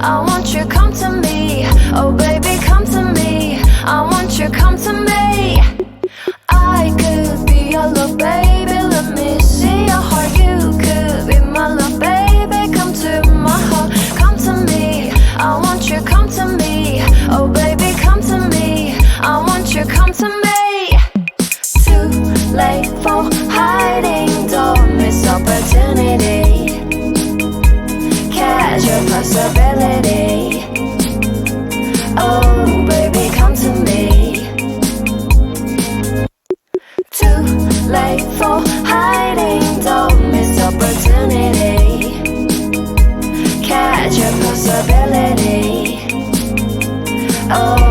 I want you come to me. Oh baby, come to me. I want you come to me. I could be your love, baby. Let me see your heart. You could be my love, baby. Come to my heart, come to me. I want you come to me. Oh baby, come to me. I want you come to me. Too late for hiding, don't miss opportunity. Catch your possibility. Oh baby, come to me. Too late for hiding, don't miss opportunity. Catch your possibility. Oh